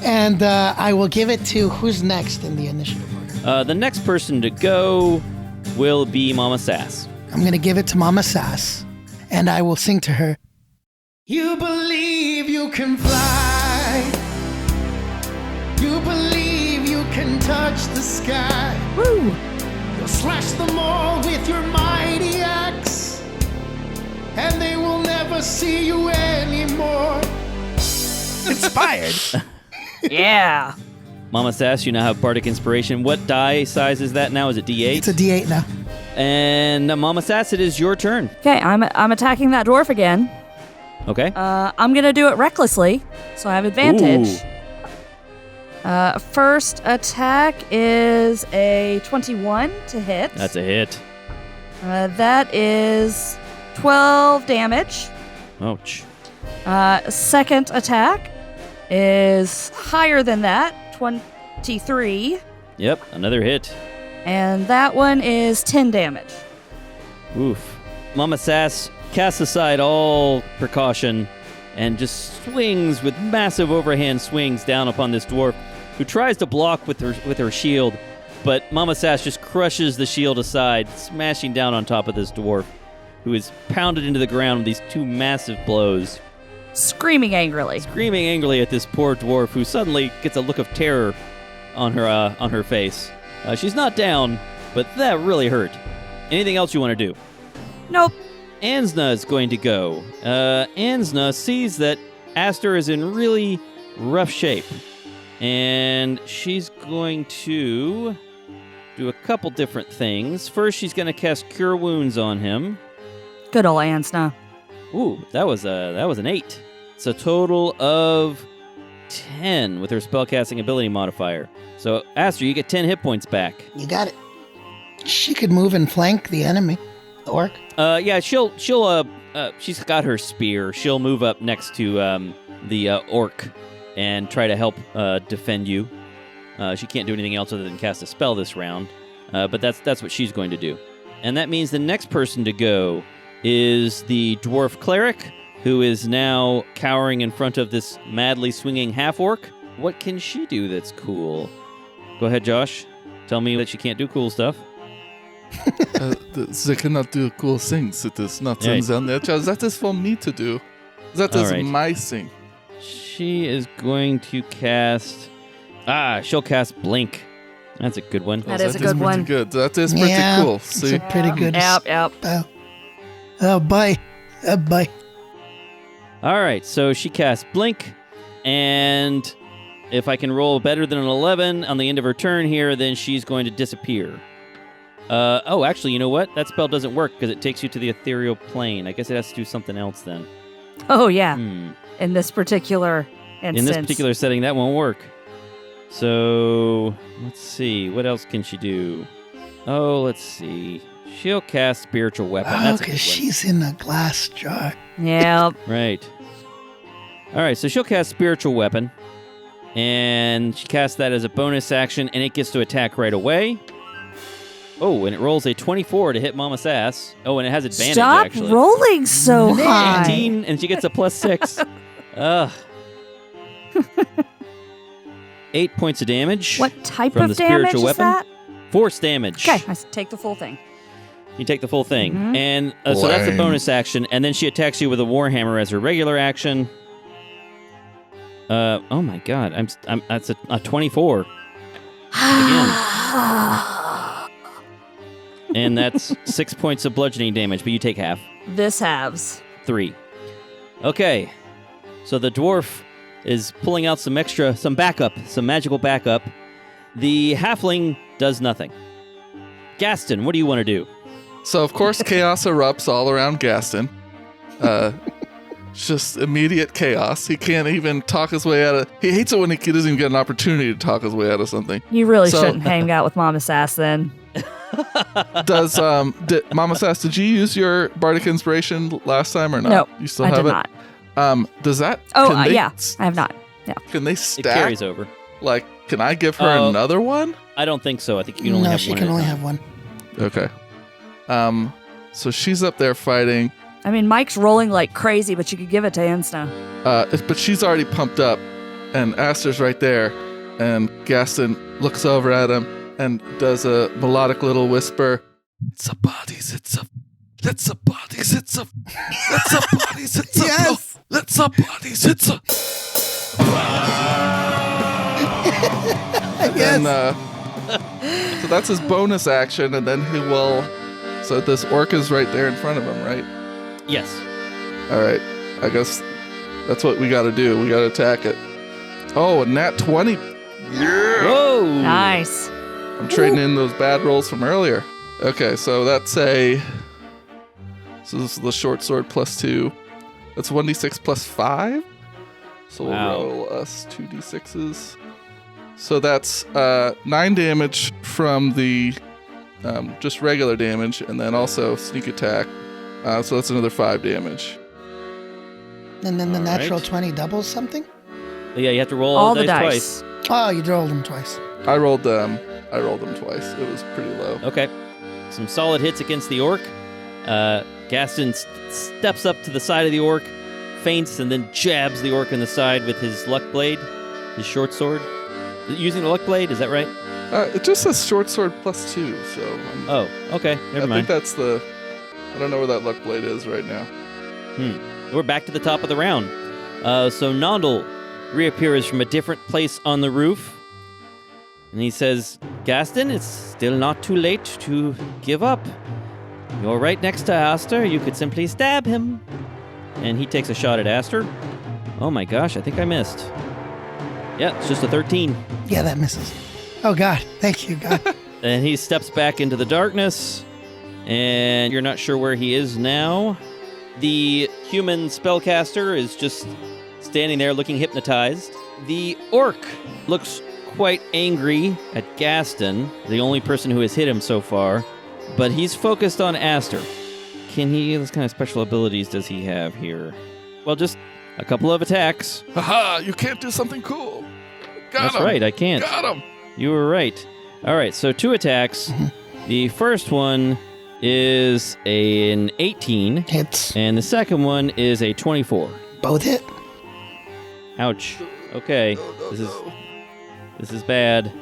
And I will give it to, who's next in the initiative order? The next person to go will be Mama Sass. I'm gonna give it to Mama Sass. And I will sing to her, "You believe you can fly. You believe you can touch the sky. Woo! You'll slash them all with your mighty axe, and they will never see you anymore." Inspired. Yeah. Mama Sass, you now have Bardic Inspiration. What die size is that now? Is it D8? It's a D8 now. And Mama Sass, it is your turn. Okay, I'm attacking that dwarf again. Okay. I'm gonna do it recklessly, so I have advantage. First attack is a 21 to hit. That's a hit. That is 12 damage. Ouch. Second attack is higher than that, 23. Yep, another hit. And that one is 10 damage. Oof. Mama Sass casts aside all precaution and just swings with massive overhand swings down upon this dwarf, who tries to block with her shield, but Mama Sass just crushes the shield aside, smashing down on top of this dwarf, who is pounded into the ground with these 2 massive blows. Screaming angrily. Screaming angrily at this poor dwarf, who suddenly gets a look of terror on her face. She's not down, but that really hurt. Anything else you want to do? Nope. Ansna is going to go. Ansna sees that Aster is in really rough shape, and she's going to do a couple different things. First, she's going to cast Cure Wounds on him. Good old Ansna. Ooh, that was an 8. It's a total of 10 with her spellcasting ability modifier. So, Aster, you get 10 hit points back. You got it. She could move and flank the enemy. The orc. Yeah, she's got her spear. She'll move up next to the orc and try to help defend you. She can't do anything else other than cast a spell this round, but that's what she's going to do. And that means the next person to go is the dwarf cleric, who is now cowering in front of this madly swinging half-orc. What can she do that's cool? Go ahead, Josh. Tell me that she can't do cool stuff. They cannot do cool things. It is not Right. in their nature. That is for me to do. That is Alright. my thing. She is going to cast... she'll cast Blink. That's a good one. That is a pretty good one. good. That is pretty Yeah, cool. It's See? a pretty good Yep. spell. Oh, boy. Oh, boy. All right, so she casts Blink, and if I can roll better than an 11 on the end of her turn here, then she's going to disappear. Actually, you know what? That spell doesn't work because it takes you to the ethereal plane. I guess it has to do something else then. Oh, yeah. Hmm. In this particular instance. In this particular setting, that won't work. So, let's see. What else can she do? Oh, let's see. She'll cast Spiritual Weapon. Oh, That's a good because one. she's in a glass jar. Yep. Right. All right, so she'll cast Spiritual Weapon, and she casts that as a bonus action, and it gets to attack right away. Oh, and it rolls a 24 to hit Mama Sass. Oh, and it has advantage, Stop actually. rolling so high. 18, and she gets a +6. Ugh. 8 points of damage. What type From of the damage spiritual is weapon? that? Force damage. Okay, take the full thing. You take the full thing. Mhm. And so that's a Lame. bonus action, and then she attacks you with a Warhammer as her regular action. Oh my god, that's a 24. And that's 6 points of bludgeoning damage, but you take half. This halves. 3. Okay. So the dwarf is pulling out some backup, some magical backup. The halfling does nothing. Gaston, what do you want to do? So, of course, chaos erupts all around Gaston. Just immediate chaos. He can't even talk his way out of... He hates it when he doesn't even get an opportunity to talk his way out of something. You really So- shouldn't hang out with Mama Sass then. Does Mama Sass, did you use your bardic inspiration last time or not? No, You still I have did it? not. Does that... Oh, can they- yeah, I have not. Can they It stack? carries over. Like, can I give her Oh. another one? I don't think so. I think you can only No, have she one. can at a only time. have one. Okay. So she's up there fighting. I mean, Mike's rolling like crazy, but you could give it to Insta. But she's already pumped up, and Aster's right there, and Gaston looks over at him and does a melodic little whisper. It's a bodies, it's a bodies, it's a bodies, it's a Yes! Let's a bodies, it's a Yes. And so that's his bonus action, and then he will. So this orc is right there in front of him, right? Yes. All right. I guess that's what we got to do. We got to attack it. Oh, a nat 20. Yeah. Whoa! Nice. I'm trading in those bad rolls from earlier. Okay, so that's a. So this is the short sword +2. That's 1d6 +5. So we'll Wow. roll us 2d6s. So that's 9 damage from the just regular damage, and then also sneak attack. So that's another 5 damage. And then the All natural right. 20 doubles something? Yeah, you have to roll All the dice dice. twice. Oh, you rolled them twice. I rolled them twice. It was pretty low. Okay. Some solid hits against the orc. Gaston steps up to the side of the orc, feints, and then jabs the orc in the side with his luck blade, his short sword. Using the luck blade, is that right? It just says short sword +2, so Oh, okay. Never I think mind. that's the. I don't know where that luck blade is right now. We're back to the top of the round. So Nondel reappears from a different place on the roof. And he says, Gaston, it's still not too late to give up. You're right next to Aster. You could simply stab him. And he takes a shot at Aster. Oh my gosh, I think I missed. Yeah, it's just a 13. Yeah, that misses. Oh, God. Thank you, God. And he steps back into the darkness. And you're not sure where he is now. The human spellcaster is just standing there looking hypnotized. The orc looks quite angry at Gaston, the only person who has hit him so far, but he's focused on Aster. What kind of special abilities does he have here? Well, just a couple of attacks. Haha! You can't do something cool. Got That's him. right, I can't. Got him. You were right. All right, so 2 attacks. The first one is an 18, Hits. and the second one is a 24. Both hit. Ouch. Okay, this is bad.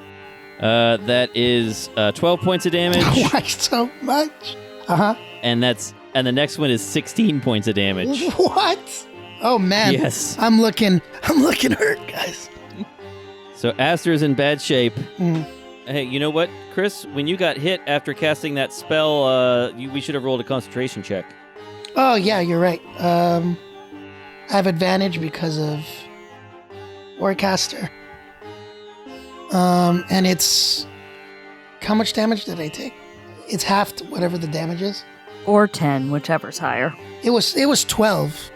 That is 12 points of damage, Why so much? Uh-huh. and the next one is 16 points of damage. What? Oh, man. Yes. I'm looking hurt, guys. So Aster's in bad shape. Mm. Hey, you know what, Chris? When you got hit after casting that spell, we should have rolled a concentration check. Oh, yeah, you're right. I have advantage because of Aster. And it's... How much damage did I take? It's half whatever the damage is. Or 10, whichever's higher. It was 12,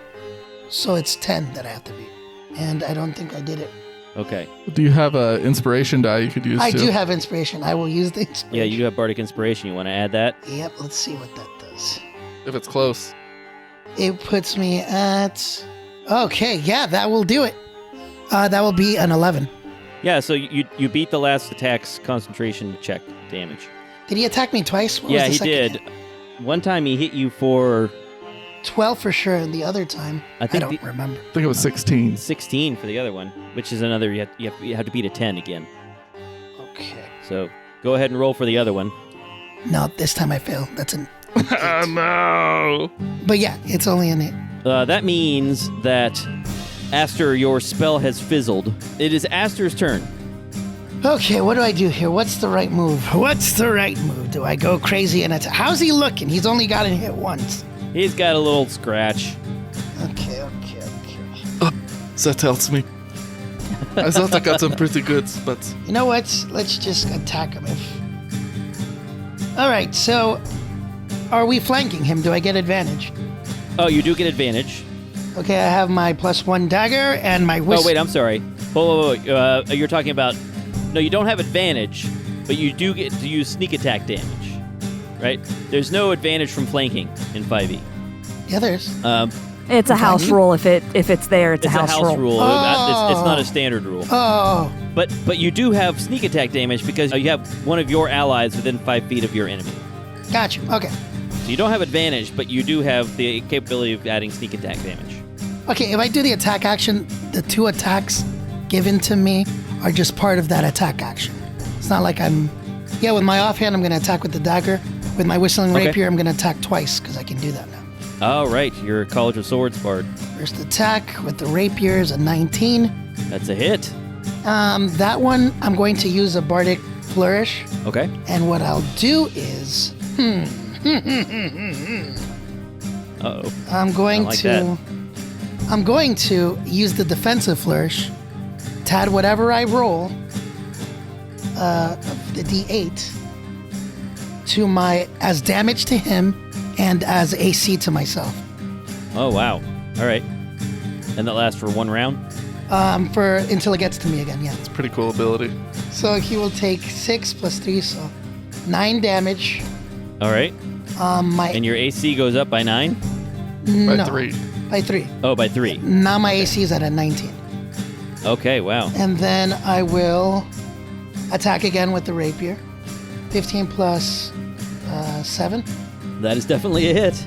so it's 10 that I have to beat. And I don't think I did it. Okay. Do you have an inspiration die you could use? I too? do have inspiration. I will use the inspiration. Yeah, you do have Bardic Inspiration. You want to add that? Yep, let's see what that does. If it's close. It puts me at... Okay, yeah, that will do it. That will be an 11. Yeah, so you beat the last attack's concentration check damage. Did he attack me twice? What Yeah, was the he second did. hit? One time he hit you for 12 for sure, and the other time, I I think don't remember. I think it was 16. 16 for the other one, which is another. You have to beat a 10 again. Okay. So go ahead and roll for the other one. No, this time I fail. That's an... Oh, no. But yeah, it's only an 8. That means that Aster, your spell has fizzled. It is Aster's turn. Okay, what do I do here? What's the right move? Do I go crazy and attack? How's he looking? He's only gotten hit once. He's got a little scratch. Okay. That helps me. I thought I got some pretty good, but You know what? Let's just attack him. All right, so are we flanking him? Do I get advantage? Oh, you do get advantage. Okay, I have my +1 dagger and my Oh, wait, I'm sorry. Whoa. You're talking about... No, you don't have advantage, but you do get to use sneak attack damage, right? There's no advantage from flanking in 5e. Yeah, there's. It's a house rule. If it's there, it's a It's a house house rule. Oh. It's not a standard rule. Oh, But you do have sneak attack damage because you have one of your allies within 5 feet of your enemy. got you. Okay. So you don't have advantage, but you do have the capability of adding sneak attack damage. Okay, if I do the attack action, the 2 attacks given to me are just part of that attack action. It's not like I'm... Yeah, with my offhand, I'm going to attack with the dagger. With my whistling Okay. rapier, I'm going to attack twice because I can do that now. All right, you're a College of Swords bard. First attack with the rapier is a 19. That's a hit. That one, I'm going to use a bardic flourish. Okay. And what I'll do is... Uh-oh. I'm going I like to... that. I'm going to use the defensive flourish to add whatever I roll, the D8, to my... as damage to him and as AC to myself. Oh, wow. All right. And that lasts for 1 round? Until it gets to me again, yeah. it's a pretty cool ability. So he will take 6 plus 3, so 9 damage. All right. And your AC goes up by 9? No, 3. by 3. Oh, by 3. Now my AC is at a 19. Okay, wow. And then I will attack again with the rapier. 15 plus 7. That is definitely a hit.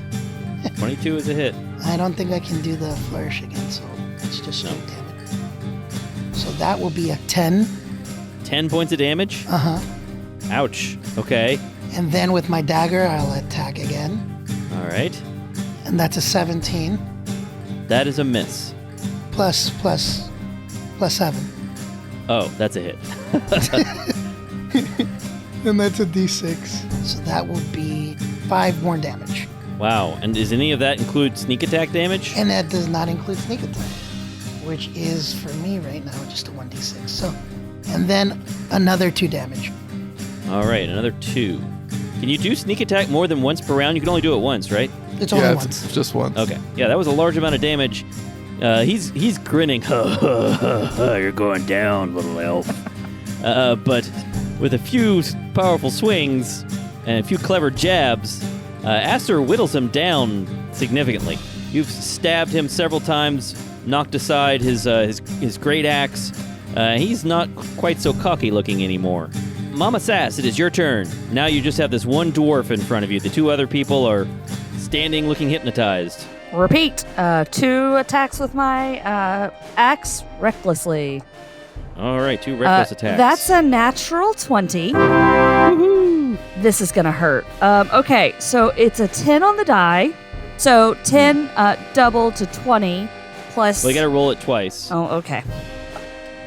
22 is a hit. I don't think I can do the flourish again, so it's just straight damage. So that will be a 10. 10 points of damage? Uh-huh. Ouch. Okay. And then with my dagger, I'll attack again. All right. And that's a 17. That is a miss. Plus 7. Oh, that's a hit. And that's a d6. So that will be 5 more damage. Wow. And does any of that include sneak attack damage? And that does not include sneak attack, which is, for me right now, just a 1d6. So, and then another 2 damage. All right, another 2. Can you do sneak attack more than once per round? You can only do it once, right? It's only Yeah, once. it's just once. Okay. Yeah, that was a large amount of damage. He's grinning. You're going down, little elf. But with a few powerful swings and a few clever jabs, Aster whittles him down significantly. You've stabbed him several times, knocked aside his great axe. He's not quite so cocky looking anymore. Mama Sass, it is your turn. Now you just have this one dwarf in front of you. The two other people are standing looking hypnotized. Repeat. 2 attacks with my axe recklessly. All right, 2 reckless attacks. That's a natural 20. Woohoo! This is going to hurt. Okay, so it's a 10 on the die. So 10 double to 20 plus... Well, you got to roll it twice. Oh, okay.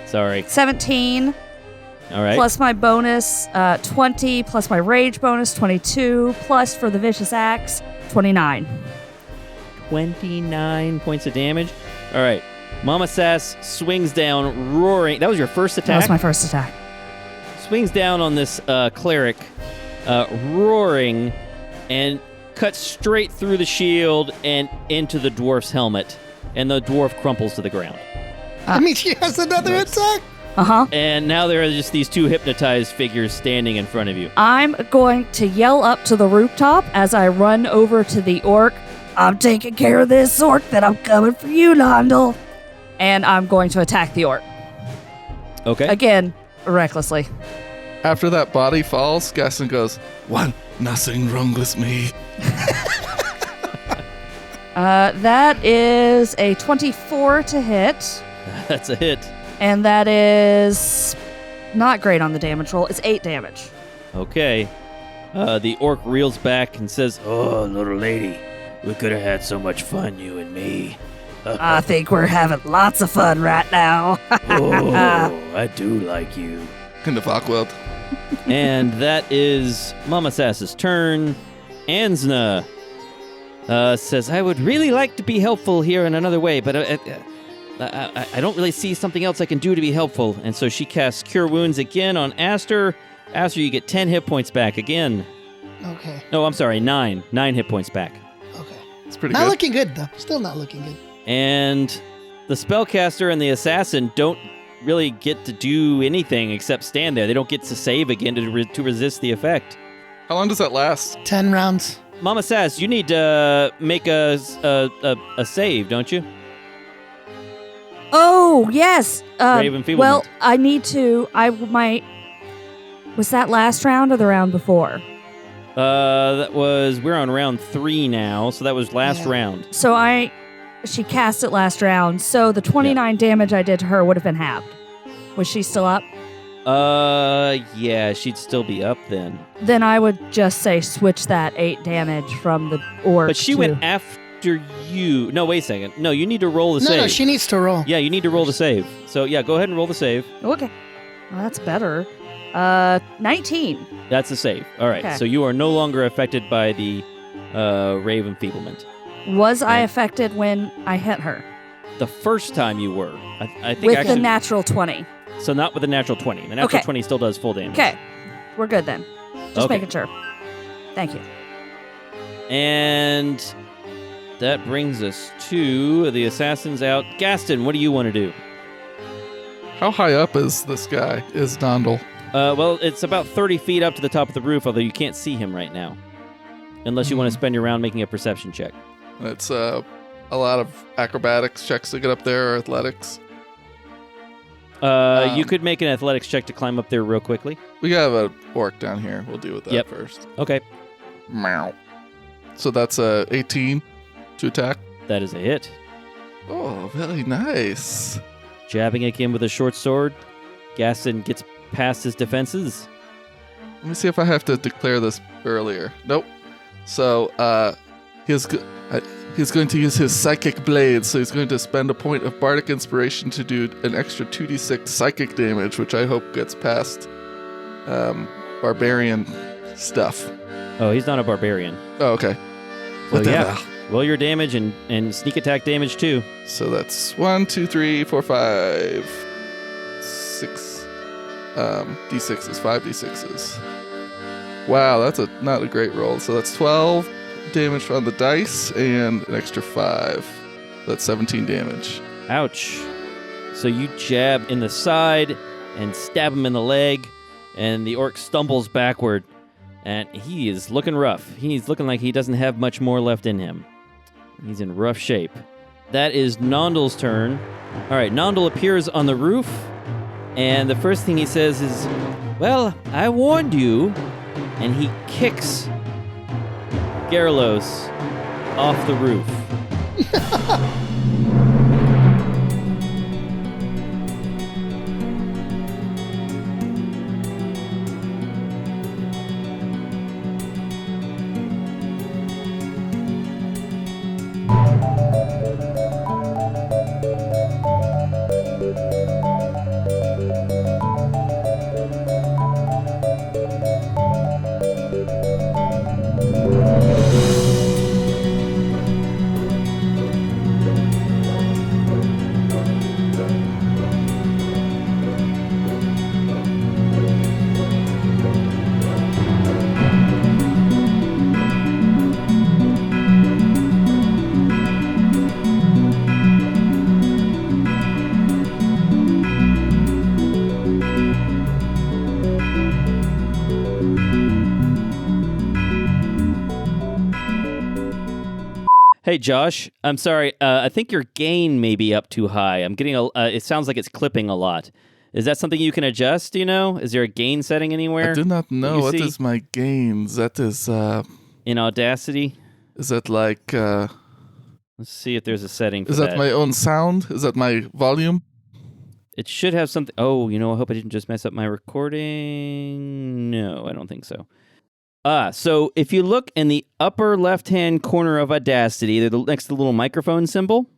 Sorry. 17 All right. plus my bonus 20 plus my rage bonus 22 plus for the vicious axe 29. 29 points of damage. All right. Mama Sass swings down, roaring. That was your first attack? That was my first attack. Swings down on this cleric, roaring, and cuts straight through the shield and into the dwarf's helmet. And the dwarf crumples to the ground. I mean, she has another attack. Uh-huh. And now there are just these 2 hypnotized figures standing in front of you. I'm going to yell up to the rooftop as I run over to the orc. I'm taking care of this orc, then I'm coming for you, Nondel. And I'm going to attack the orc. Okay. Again, recklessly. After that body falls, Gaston goes, "One, nothing wrong with me." That is a 24 to hit. That's a hit. And that is not great on the damage roll. It's 8 damage. Okay. The orc reels back and says, "Oh, little lady, we could have had so much fun, you and me." I think we're having lots of fun right now. Oh, I do like you. Kind of awkward. And that is Mama Sass's turn. Ansna says, "I would really like to be helpful here in another way, but I don't really see something else I can do to be helpful." And so she casts Cure Wounds again on Aster. Aster, you get 10 hit points back again. Okay. No, I'm sorry, 9. 9 hit points back. Okay. It's pretty Not good. looking good, though. Still not looking good. And the spellcaster and the assassin don't really get to do anything except stand there. They don't get to save again to resist the effect. How long does that last? 10 rounds. Mama Sass, you need to make a save, don't you? Oh, yes. Brave enfeeblement. Well, I need to. Was that last round or the round before? We're on round 3 now, so that was last round. So she cast it last round, so the 29 damage I did to her would have been halved. Was she still up? Yeah, she'd still be up then. Then I would just say switch that 8 damage from the orc. But she went after you. No, wait a second. No, you need to roll the No, save. no, she needs to roll. Yeah, you need to roll the save. So, yeah, go ahead and roll the save. Okay. Well, that's better. 19. That's a save. All right, Okay. so you are no longer affected by the Rave Enfeeblement. Was I Right. affected when I hit her? The first time you were. I think With actually... the natural 20. So not with the natural 20. The natural Okay. 20 still does full damage. Okay. We're good then. Just Okay. making sure. Thank you. And that brings us to the assassins out. Gaston, what do you want to do? How high up is this guy? Is Dondel? Well, it's about 30 feet up to the top of the roof, although you can't see him right now. Unless you want to spend your round making a perception check. It's a lot of acrobatics checks to get up there, or athletics. You could make an athletics check to climb up there real quickly. We have a orc down here. We'll deal with that Yep. first. Okay. Meow. So that's a 18 to attack. That is a hit. Oh, very nice. Jabbing again with a short sword. Gaston gets past his defenses. Let me see if I have to declare this earlier. Nope. So he's going to use his psychic blade. So he's going to spend a point of bardic inspiration to do an extra 2d6 psychic damage, which I hope gets past barbarian stuff. Oh, he's not a barbarian. Oh, okay. So Whatever. yeah, roll your damage and sneak attack damage too. So that's 1, 2, 3, 4, 5, 6. D6s, 5 D6s. Wow, that's not a great roll. So that's 12 damage on the dice and an extra 5. That's 17 damage. Ouch. So you jab in the side and stab him in the leg, and the orc stumbles backward, and he is looking rough. He's looking like he doesn't have much more left in him. He's in rough shape. That is Nondel's turn. All right, Nondel appears on the roof, and the first thing he says is, Well, I warned you. And he kicks Garlos off the roof. Hey, Josh, I'm sorry. I think your gain may be up too high. I'm getting it sounds like it's clipping a lot. Is that something you can adjust, do you know? Is there a gain setting anywhere? I do not know. What is my gain? That is... in Audacity? Is that like... Let's see if there's a setting for Is that my own sound? Is that my volume? It should have something... Oh, I hope I didn't just mess up my recording. No, I don't think so. So if you look in the upper left-hand corner of Audacity, next to the little microphone symbol,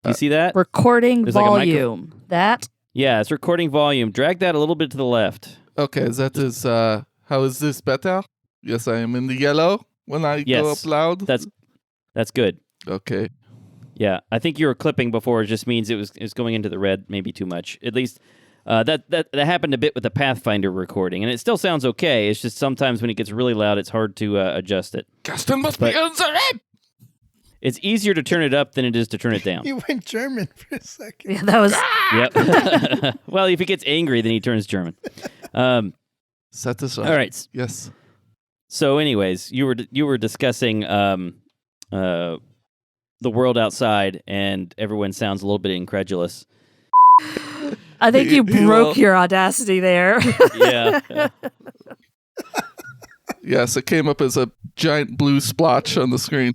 you see that? Recording There's volume. That? Yeah, it's recording volume. Drag that a little bit to the left. Okay, that is... how is this better? Yes, I am in the yellow when I go up loud. That's good. Okay. Yeah, I think you were clipping before. It just means it was going into the red maybe too much. At least that happened a bit with the Pathfinder recording, and it still sounds okay. It's just sometimes when it gets really loud, it's hard to adjust it. Gaston must be in the red! It's easier to turn it up than it is to turn it down. You went German for a second. Yeah, that was... Yep. Well, if he gets angry, then he turns German. Satisfied. All right. Yes. So, anyways, you were discussing the world outside, and everyone sounds a little bit incredulous. I think you broke your Audacity there. Yeah. Yes, it came up as a giant blue splotch on the screen.